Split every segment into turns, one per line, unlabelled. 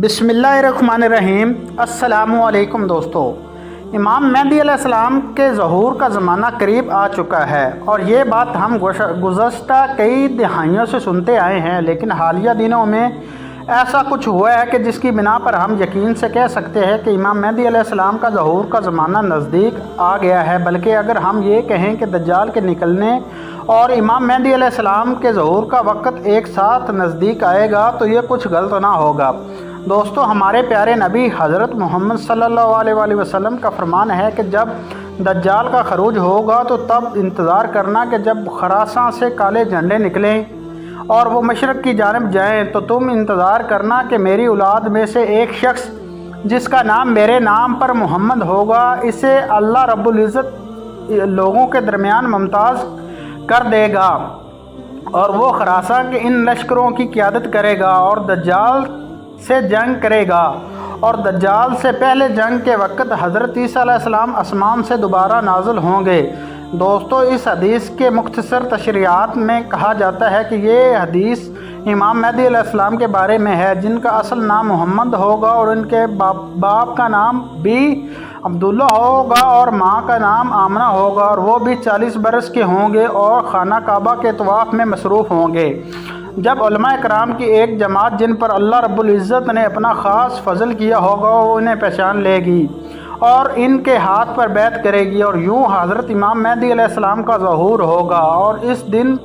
بسم اللہ الرحمن الرحیم۔ السلام علیکم دوستو، امام مہدی علیہ السلام کے ظہور کا زمانہ قریب آ چکا ہے اور یہ بات ہم گزشتہ کئی دہائیوں سے سنتے آئے ہیں، لیکن حالیہ دنوں میں ایسا کچھ ہوا ہے کہ جس کی بنا پر ہم یقین سے کہہ سکتے ہیں کہ امام مہدی علیہ السلام کا ظہور کا زمانہ نزدیک آ گیا ہے۔ بلکہ اگر ہم یہ کہیں کہ دجال کے نکلنے اور امام مہدی علیہ السلام کے ظہور کا وقت ایک ساتھ نزدیک آئے گا تو یہ کچھ غلط نہ ہوگا۔ دوستو، ہمارے پیارے نبی حضرت محمد صلی اللہ علیہ وسلم کا فرمان ہے کہ جب دجال کا خروج ہوگا تو تب انتظار کرنا کہ جب خراساں سے کالے جھنڈے نکلیں اور وہ مشرق کی جانب جائیں تو تم انتظار کرنا کہ میری اولاد میں سے ایک شخص جس کا نام میرے نام پر محمد ہوگا، اسے اللہ رب العزت لوگوں کے درمیان ممتاز کر دے گا اور وہ خراساں کے ان لشکروں کی قیادت کرے گا اور دجال سے جنگ کرے گا، اور دجال سے پہلے جنگ کے وقت حضرت عیسیٰ علیہ السلام آسمان سے دوبارہ نازل ہوں گے۔ دوستو، اس حدیث کے مختصر تشریحات میں کہا جاتا ہے کہ یہ حدیث امام مہدی علیہ السلام کے بارے میں ہے، جن کا اصل نام محمد ہوگا اور ان کے باپ کا نام بھی عبداللہ ہوگا اور ماں کا نام آمنہ ہوگا، اور وہ بھی 40 برس کے ہوں گے اور خانہ کعبہ کے طواف میں مصروف ہوں گے۔ جب علماء کرام کی ایک جماعت جن پر اللہ رب العزت نے اپنا خاص فضل کیا ہوگا وہ انہیں پہچان لے گی اور ان کے ہاتھ پر بیعت کرے گی، اور یوں حضرت امام مہدی علیہ السلام کا ظہور ہوگا، اور اس دن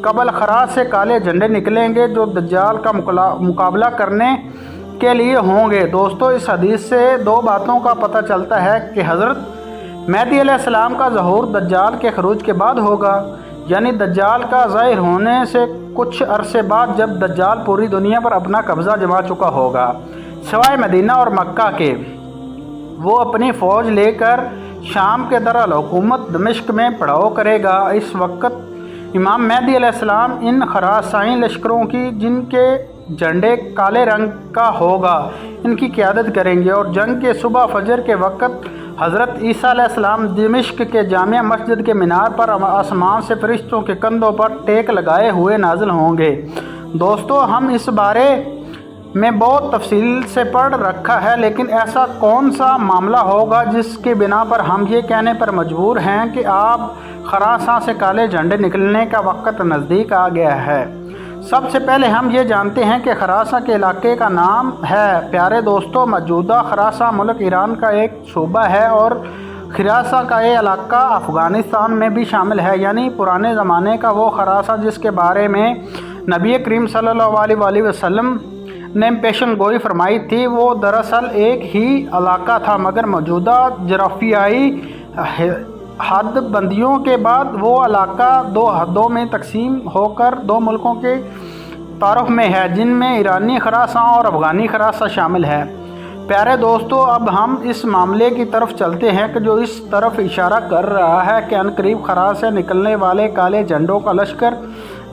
قبل خراس سے کالے جھنڈے نکلیں گے جو دجال کا مقابلہ کرنے کے لیے ہوں گے۔ دوستو، اس حدیث سے دو باتوں کا پتہ چلتا ہے کہ حضرت مہدی علیہ السلام کا ظہور دجال کے خروج کے بعد ہوگا، یعنی دجال کا ظاہر ہونے سے کچھ عرصے بعد، جب دجال پوری دنیا پر اپنا قبضہ جما چکا ہوگا سوائے مدینہ اور مکہ کے۔ وہ اپنی فوج لے کر شام کے دارالحکومت دمشق میں پڑاؤ کرے گا۔ اس وقت امام مہدی علیہ السلام ان خراسانی لشکروں کی، جن کے جھنڈے کالے رنگ کا ہوگا، ان کی قیادت کریں گے، اور جنگ کے صبح فجر کے وقت حضرت عیسیٰ علیہ السلام دمشق کے جامع مسجد کے مینار پر آسمان سے فرشتوں کے کندھوں پر ٹیک لگائے ہوئے نازل ہوں گے۔ دوستو، ہم اس بارے میں بہت تفصیل سے پڑھ رکھا ہے، لیکن ایسا کون سا معاملہ ہوگا جس کی بنا پر ہم یہ کہنے پر مجبور ہیں کہ آپ خراساں سے کالے جھنڈے نکلنے کا وقت نزدیک آ گیا ہے؟ سب سے پہلے ہم یہ جانتے ہیں کہ خراساں کے علاقے کا نام ہے۔ پیارے دوستو، موجودہ خراساں ملک ایران کا ایک صوبہ ہے اور خراساں کا یہ علاقہ افغانستان میں بھی شامل ہے، یعنی پرانے زمانے کا وہ خراساں جس کے بارے میں نبی کریم صلی اللہ علیہ وسلم نے پیشن گوئی فرمائی تھی، وہ دراصل ایک ہی علاقہ تھا، مگر موجودہ جغرافیائی حد بندیوں کے بعد وہ علاقہ دو حدوں میں تقسیم ہو کر دو ملکوں کے تعارف میں ہے، جن میں ایرانی خراساں اور افغانی خراساں شامل ہے۔ پیارے دوستو، اب ہم اس معاملے کی طرف چلتے ہیں کہ جو اس طرف اشارہ کر رہا ہے کہ عنقریب خراس سے نکلنے والے کالے جھنڈوں کا لشکر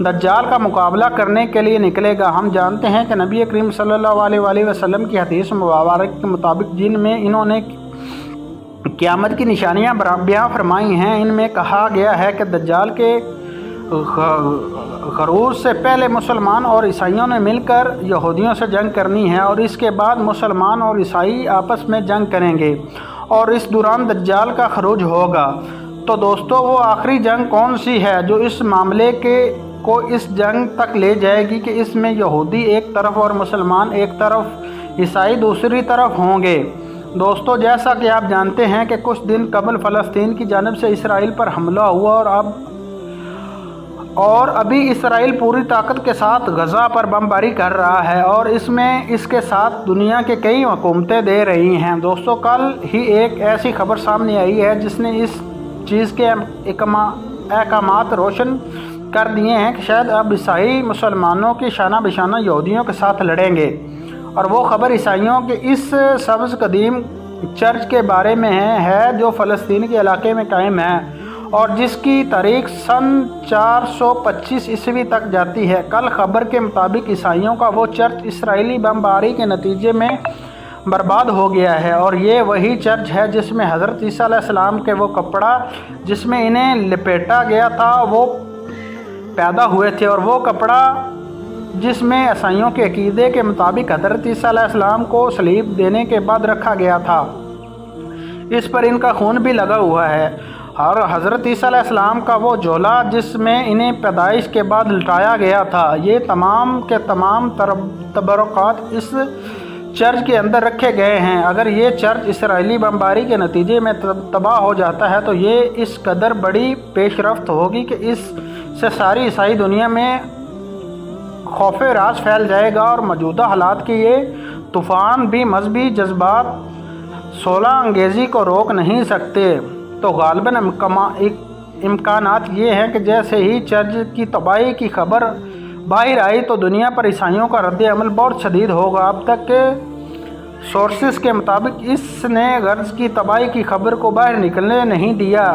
دجال کا مقابلہ کرنے کے لیے نکلے گا۔ ہم جانتے ہیں کہ نبی کریم صلی اللہ علیہ وسلم کی حدیث مبارک کے مطابق جن میں انہوں نے قیامت کی نشانیاں بیان فرمائی ہیں، ان میں کہا گیا ہے کہ دجال کے خروج سے پہلے مسلمان اور عیسائیوں نے مل کر یہودیوں سے جنگ کرنی ہے، اور اس کے بعد مسلمان اور عیسائی آپس میں جنگ کریں گے، اور اس دوران دجال کا خروج ہوگا۔ تو دوستو، وہ آخری جنگ کون سی ہے جو اس معاملے کو اس جنگ تک لے جائے گی کہ اس میں یہودی ایک طرف اور مسلمان ایک طرف، عیسائی دوسری طرف ہوں گے؟ دوستو، جیسا کہ آپ جانتے ہیں کہ کچھ دن قبل فلسطین کی جانب سے اسرائیل پر حملہ ہوا اور ابھی اسرائیل پوری طاقت کے ساتھ غزہ پر بمباری کر رہا ہے، اور اس کے ساتھ دنیا کے کئی حکومتیں دے رہی ہیں۔ دوستو، کل ہی ایک ایسی خبر سامنے آئی ہے جس نے اس چیز کے احکامات روشن کر دیے ہیں کہ شاید اب عیسائی مسلمانوں کی شانہ بشانہ یہودیوں کے ساتھ لڑیں گے، اور وہ خبر عیسائیوں کے اس سبز قدیم چرچ کے بارے میں ہے جو فلسطین کے علاقے میں قائم ہے اور جس کی تاریخ سن 425 عیسوی تک جاتی ہے۔ کل خبر کے مطابق عیسائیوں کا وہ چرچ اسرائیلی بمباری کے نتیجے میں برباد ہو گیا ہے، اور یہ وہی چرچ ہے جس میں حضرت عیسیٰ علیہ السلام کے وہ کپڑا جس میں انہیں لپیٹا گیا تھا وہ پیدا ہوئے تھے، اور وہ کپڑا جس میں عیسائیوں کے عقیدے کے مطابق حضرت عیسیٰ علیہ السلام کو صلیب دینے کے بعد رکھا گیا تھا۔ اس پر ان کا خون بھی لگا ہوا ہے، اور حضرت عیسیٰ علیہ السلام کا وہ جھولا جس میں انہیں پیدائش کے بعد لٹایا گیا تھا، یہ تمام کے تمام تبرکات اس چرچ کے اندر رکھے گئے ہیں۔ اگر یہ چرچ اسرائیلی بمباری کے نتیجے میں تباہ ہو جاتا ہے تو یہ اس قدر بڑی پیش رفت ہوگی کہ اس سے ساری عیسائی دنیا میں خوف راز پھیل جائے گا، اور موجودہ حالات کے یہ طوفان بھی مذہبی جذبات صلح انگیزی کو روک نہیں سکتے۔ تو غالباً امکانات یہ ہیں کہ جیسے ہی چرچ کی تباہی کی خبر باہر آئی تو دنیا پر عیسائیوں کا رد عمل بہت شدید ہوگا۔ اب تک کے سورسز کے مطابق اس نے غرض کی تباہی کی خبر کو باہر نکلنے نہیں دیا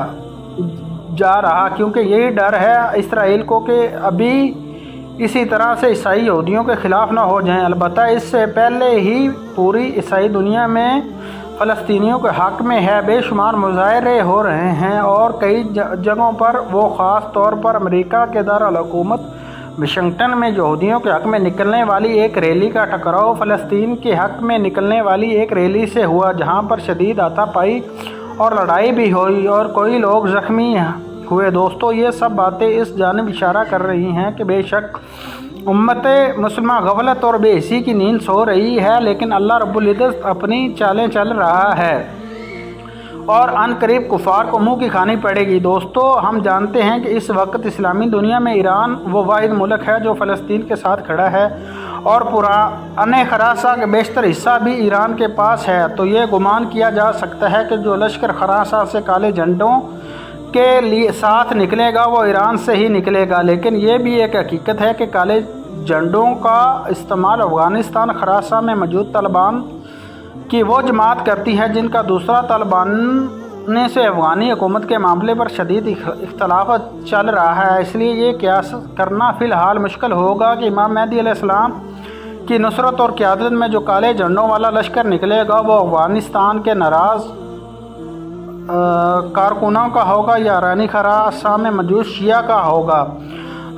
جا رہا، کیونکہ یہی ڈر ہے اسرائیل کو کہ ابھی اسی طرح سے عیسائی یہودیوں کے خلاف نہ ہو جائیں۔ البتہ اس سے پہلے ہی پوری عیسائی دنیا میں فلسطینیوں کے حق میں ہے بے شمار مظاہرے ہو رہے ہیں، اور کئی جگہوں پر وہ خاص طور پر امریکہ کے دارالحکومت واشنگٹن میں یہودیوں کے حق میں نکلنے والی ایک ریلی کا ٹکراؤ فلسطین کے حق میں نکلنے والی ایک ریلی سے ہوا، جہاں پر شدید ہاتھا پائی اور لڑائی بھی ہوئی اور کئی لوگ زخمی ہوئے۔ دوستو، یہ سب باتیں اس جانب اشارہ کر رہی ہیں کہ بے شک امت مسلمہ غفلت اور بے حسی کی نیند سو رہی ہے، لیکن اللہ رب العزت اپنی چالیں چل رہا ہے اور عن قریب کفار کو منہ کی کھانی پڑے گی۔ دوستو، ہم جانتے ہیں کہ اس وقت اسلامی دنیا میں ایران وہ واحد ملک ہے جو فلسطین کے ساتھ کھڑا ہے، اور پرانے خراساں کا بیشتر حصہ بھی ایران کے پاس ہے۔ تو یہ گمان کیا جا سکتا ہے کہ جو لشکر خراساں سے کالے جھنڈوں کے لیے ساتھ نکلے گا وہ ایران سے ہی نکلے گا، لیکن یہ بھی ایک حقیقت ہے کہ کالے جھنڈوں کا استعمال افغانستان خراساں میں موجود طالبان کی وہ جماعت کرتی ہے جن کا دوسرا طالبان سے افغانی حکومت کے معاملے پر شدید اختلاف چل رہا ہے۔ اس لیے یہ قیاس کرنا فی الحال مشکل ہوگا کہ امام مہدی علیہ السلام کی نصرت اور قیادت میں جو کالے جھنڈوں والا لشکر نکلے گا وہ افغانستان کے ناراض کارکنوں کا ہوگا یا ایرانی خراساں میں موجود شیعہ کا ہوگا۔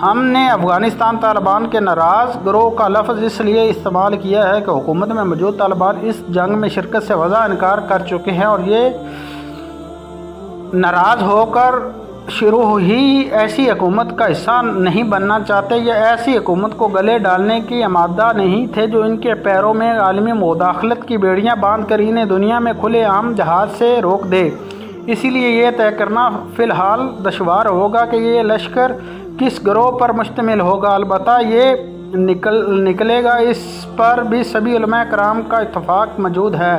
ہم نے افغانستان طالبان کے ناراض گروہ کا لفظ اس لیے استعمال کیا ہے کہ حکومت میں موجود طالبان اس جنگ میں شرکت سے واضح انکار کر چکے ہیں، اور یہ ناراض ہو کر شروع ہی ایسی حکومت کا حصہ نہیں بننا چاہتے یا ایسی حکومت کو گلے ڈالنے کی آمادہ نہیں تھے جو ان کے پیروں میں عالمی مداخلت کی بیڑیاں باندھ کر انہیں دنیا میں کھلے عام جہاز سے روک دے۔ اسی لیے یہ طے کرنا فی الحال دشوار ہوگا کہ یہ لشکر کس گروہ پر مشتمل ہوگا۔ البتہ یہ نکلے گا، اس پر بھی سبھی علماء کرام کا اتفاق موجود ہے۔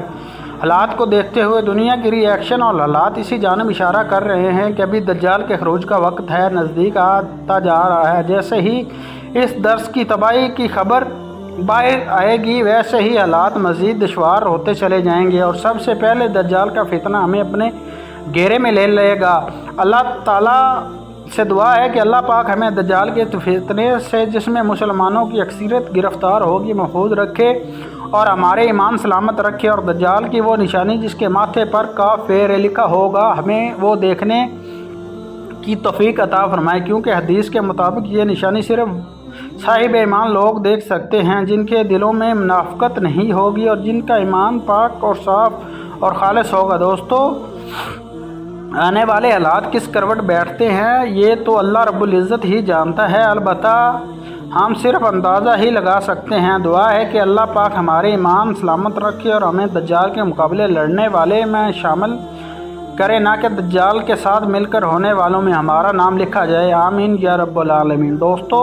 حالات کو دیکھتے ہوئے دنیا کی ری ایکشن اور حالات اسی جانب اشارہ کر رہے ہیں کہ ابھی دجال کے خروج کا وقت ہے، نزدیک آتا جا رہا ہے۔ جیسے ہی اس درس کی تباہی کی خبر باہر آئے گی ویسے ہی حالات مزید دشوار ہوتے چلے جائیں گے، اور سب سے پہلے دجال کا فتنہ ہمیں اپنے گھیرے میں لے لے گا۔ اللہ تعالیٰ سے دعا ہے کہ اللہ پاک ہمیں دجال کے فتنے سے جس میں مسلمانوں کی اکثریت گرفتار ہوگی محفوظ رکھے اور ہمارے ایمان سلامت رکھے، اور دجال کی وہ نشانی جس کے ماتھے پر کافر لکھا ہوگا ہمیں وہ دیکھنے کی توفیق عطا فرمائے، کیونکہ حدیث کے مطابق یہ نشانی صرف صاحب ایمان لوگ دیکھ سکتے ہیں جن کے دلوں میں منافقت نہیں ہوگی اور جن کا ایمان پاک اور صاف اور خالص ہوگا۔ دوستو، آنے والے حالات کس کروٹ بیٹھتے ہیں یہ تو اللہ رب العزت ہی جانتا ہے، البتہ ہم صرف اندازہ ہی لگا سکتے ہیں۔ دعا ہے کہ اللہ پاک ہمارے ایمان سلامت رکھے اور ہمیں دجال کے مقابلے لڑنے والے میں شامل کرے، نہ کہ دجال کے ساتھ مل کر ہونے والوں میں ہمارا نام لکھا جائے۔ آمین یا رب العالمین۔ دوستو،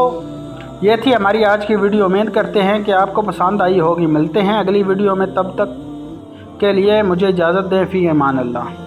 یہ تھی ہماری آج کی ویڈیو۔ امید کرتے ہیں کہ آپ کو پسند آئی ہوگی۔ ملتے ہیں اگلی ویڈیو میں، تب تک کے لیے مجھے اجازت دیں۔ فی امان اللہ۔